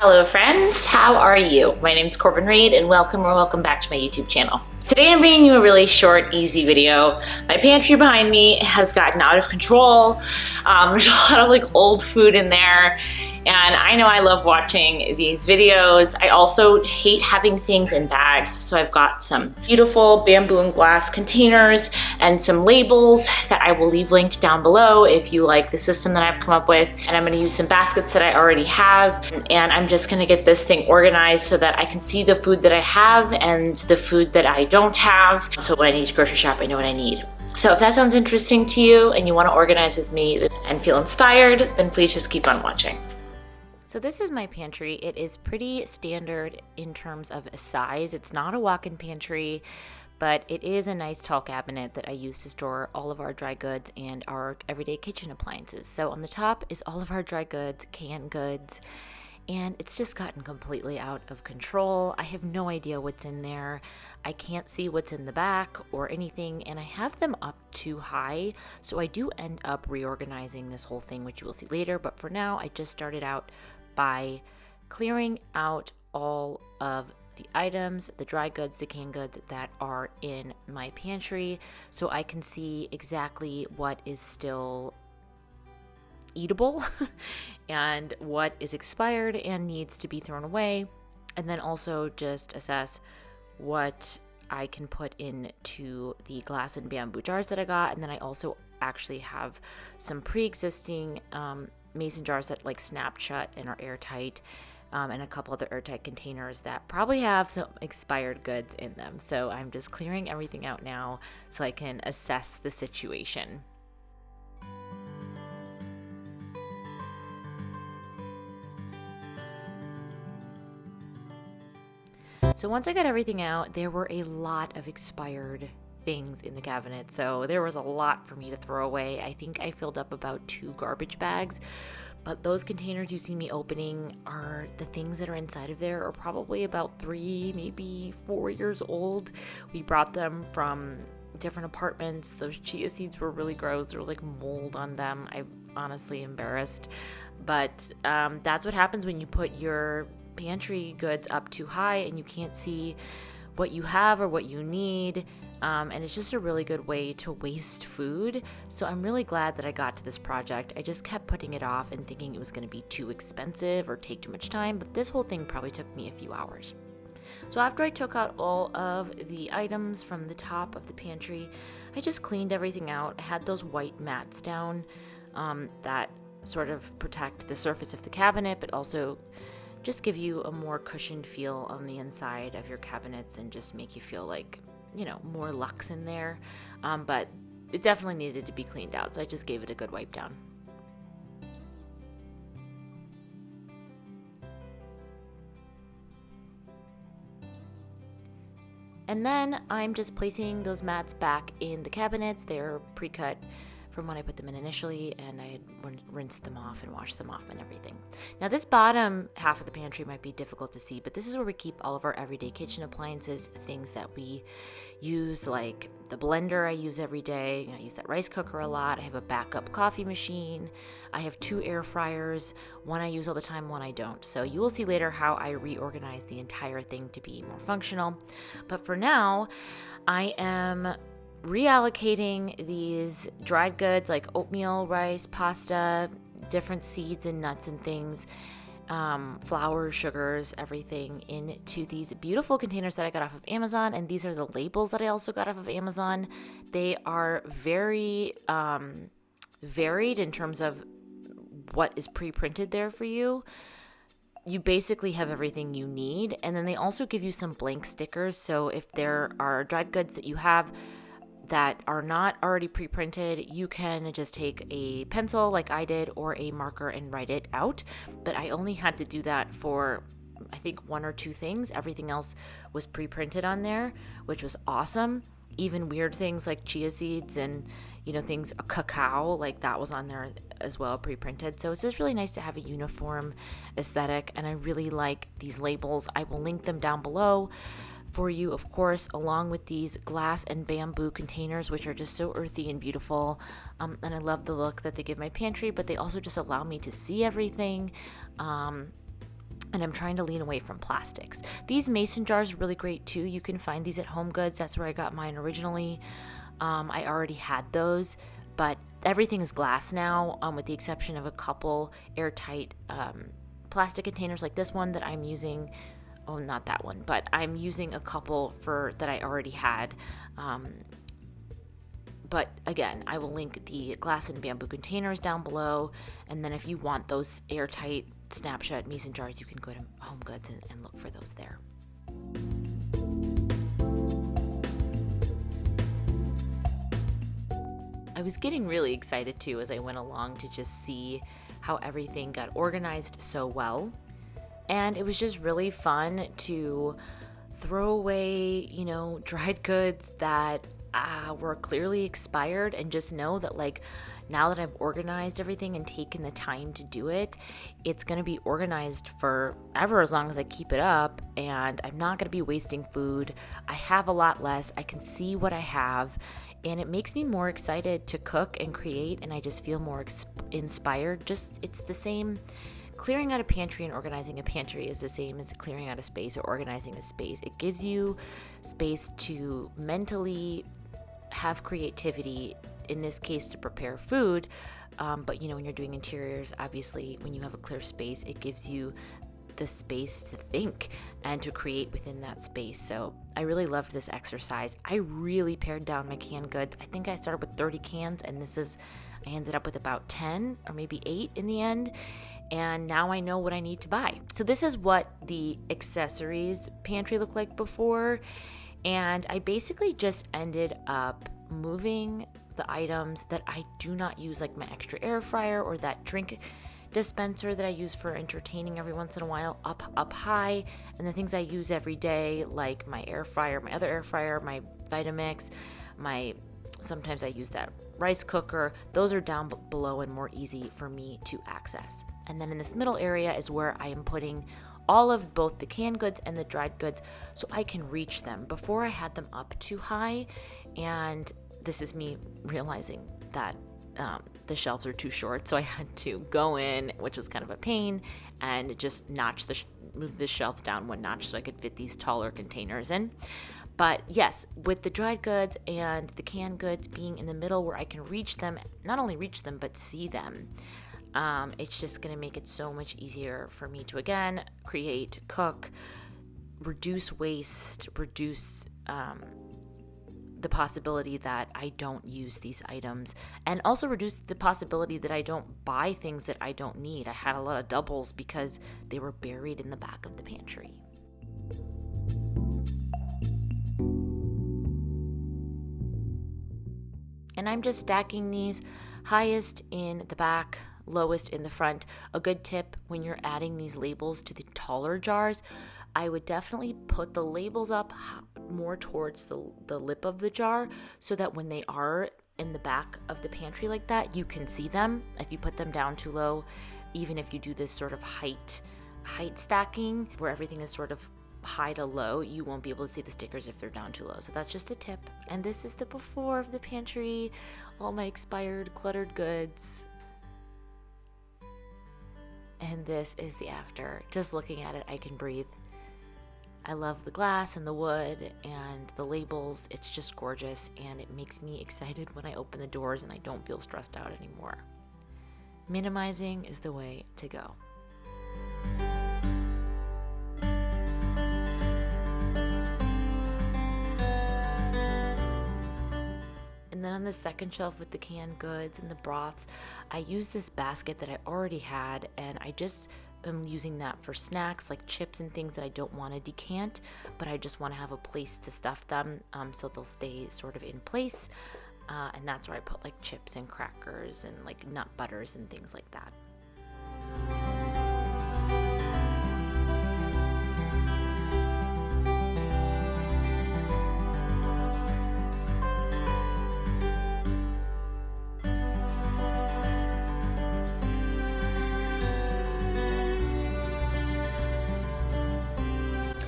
Hello friends, how are you? My name is Corbin Reed and welcome back to my YouTube channel. Today I'm bringing you a really short, easy video. My pantry behind me has gotten out of control. There's a lot of old food in there, and I know I love watching these videos. I also hate having things in bags, so I've got some beautiful bamboo and glass containers and some labels that I will leave linked down below if you like the system that I've come up with. And I'm gonna use some baskets that I already have, and I'm just gonna get this thing organized so that I can see the food that I have and the food that I don't have. So when I need to grocery shop, I know what I need. So if that sounds interesting to you and you want to organize with me and feel inspired, then please just keep on watching. So this is my pantry. It is pretty standard in terms of size. It's not a walk-in pantry, but it is a nice tall cabinet that I use to store all of our dry goods and our everyday kitchen appliances. So on the top is all of our dry goods, canned goods, and it's just gotten completely out of control. I have no idea what's in there. I can't see what's in the back or anything, and I have them up too high, so I do end up reorganizing this whole thing, which you will see later. But for now, I just started out by clearing out all of the items, the dry goods, the canned goods that are in my pantry, so I can see exactly what is still eatable and what is expired and needs to be thrown away, and then also just assess what I can put into the glass and bamboo jars that I got. And then I also actually have some pre-existing mason jars that snap shut and are airtight, and a couple other airtight containers that probably have some expired goods in them. So I'm just clearing everything out now so I can assess the situation. So once I got everything out, there were a lot of expired things in the cabinet. So there was a lot for me to throw away. I think I filled up about 2 garbage bags, but those containers you see me opening are the things that are inside of there are probably about 3, maybe 4 years old. We brought them from different apartments. Those chia seeds were really gross. There was mold on them. I'm honestly embarrassed, but that's what happens when you put your pantry goods up too high and you can't see what you have or what you need, and it's just a really good way to waste food. So I'm really glad that I got to this project. I just kept putting it off and thinking it was going to be too expensive or take too much time, but this whole thing probably took me a few hours. So after I took out all of the items from the top of the pantry, I just cleaned everything out. I had those white mats down that sort of protect the surface of the cabinet, but also just give you a more cushioned feel on the inside of your cabinets and just make you feel like, more luxe in there. But it definitely needed to be cleaned out, so I just gave it a good wipe down. And then I'm just placing those mats back in the cabinets. They're pre-cut from when I put them in initially, and I had rinsed them off and washed them off and everything. Now this bottom half of the pantry might be difficult to see, but this is where we keep all of our everyday kitchen appliances, things that we use, like the blender I use every day. I use that rice cooker a lot. I have a backup coffee machine. I have 2 air fryers. One I use all the time, one I don't. So you will see later how I reorganize the entire thing to be more functional. But for now, I am reallocating these dried goods like oatmeal, rice, pasta, different seeds and nuts and things, flour, sugars, everything into these beautiful containers that I got off of Amazon. And these are the labels that I also got off of Amazon. They are very varied in terms of what is pre-printed there for you. You basically have everything you need. And then they also give you some blank stickers. So if there are dried goods that you have that are not already pre-printed, you can just take a pencil like I did or a marker and write it out. But I only had to do that for I think 1 or 2 things. Everything else was pre-printed on there, which was awesome. Even weird things like chia seeds and things, cacao, that was on there as well, pre-printed. So it's just really nice to have a uniform aesthetic, and I really like these labels. I will link them down below for you, of course, along with these glass and bamboo containers, which are just so earthy and beautiful. And I love the look that they give my pantry, but they also just allow me to see everything. and I'm trying to lean away from plastics. These mason jars are really great too. You can find these at Home Goods. That's where I got mine originally. I already had those, but everything is glass now, with the exception of a couple airtight plastic containers like this one that I'm using. Oh, not that one, but I'm using a couple that I already had. But again, I will link the glass and bamboo containers down below. And then if you want those airtight snapshot mason jars, you can go to Home Goods and look for those there. I was getting really excited too as I went along to just see how everything got organized so well. And it was just really fun to throw away, dried goods that were clearly expired, and just know that now that I've organized everything and taken the time to do it, it's going to be organized forever as long as I keep it up, and I'm not going to be wasting food. I have a lot less. I can see what I have, and it makes me more excited to cook and create, and I just feel more inspired. It's the same. Clearing out a pantry and organizing a pantry is the same as clearing out a space or organizing a space. It gives you space to mentally have creativity, in this case to prepare food, but when you're doing interiors, obviously when you have a clear space, it gives you the space to think and to create within that space. So I really loved this exercise. I really pared down my canned goods. I think I started with 30 cans, and I ended up with about 10 or maybe 8 in the end. And now I know what I need to buy. So this is what the accessories pantry looked like before. And I basically just ended up moving the items that I do not use, like my extra air fryer or that drink dispenser that I use for entertaining every once in a while, up high. And the things I use every day, like my air fryer, my other air fryer, my Vitamix, sometimes I use that rice cooker. Those are down below and more easy for me to access. And then in this middle area is where I am putting all of both the canned goods and the dried goods so I can reach them. Before I had them up too high, and this is me realizing that the shelves are too short, so I had to go in, which was kind of a pain, and just move the shelves down one notch so I could fit these taller containers in. But yes, with the dried goods and the canned goods being in the middle where I can reach them, not only reach them, but see them, it's just going to make it so much easier for me to, again, create, cook, reduce waste, reduce the possibility that I don't use these items, and also reduce the possibility that I don't buy things that I don't need. I had a lot of doubles because they were buried in the back of the pantry. And I'm just stacking these highest in the back, lowest in the front. A good tip when you're adding these labels to the taller jars, I would definitely put the labels up more towards the lip of the jar so that when they are in the back of the pantry like that, you can see them. If you put them down too low, even if you do this sort of height stacking where everything is sort of high to low, you won't be able to see the stickers if they're down too low. So that's just a tip. And this is the before of the pantry, all my expired cluttered goods. And this is the after. Just looking at it, I can breathe. I love the glass and the wood and the labels. It's just gorgeous, and it makes me excited when I open the doors and I don't feel stressed out anymore. Minimizing is the way to go. And then on the second shelf with the canned goods and the broths, I use this basket that I already had, and I just am using that for snacks like chips and things that I don't want to decant, but I just want to have a place to stuff them so they'll stay sort of in place. And that's where I put like chips and crackers and like nut butters and things like that.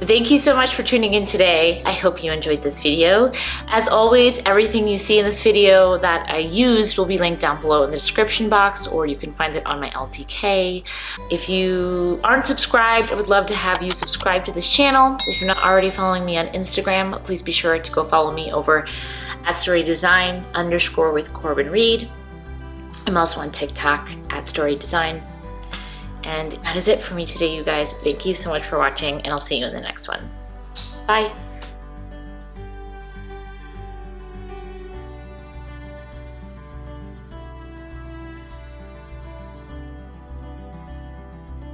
Thank you so much for tuning in today. I hope you enjoyed this video. As always, everything you see in this video that I used will be linked down below in the description box, or you can find it on my LTK. If you aren't subscribed, I would love to have you subscribe to this channel. If you're not already following me on Instagram, please be sure to go follow me over at storydesign_ with Corbin Reed. I'm also on TikTok at storydesign. And that is it for me today, you guys. Thank you so much for watching, and I'll see you in the next one. Bye.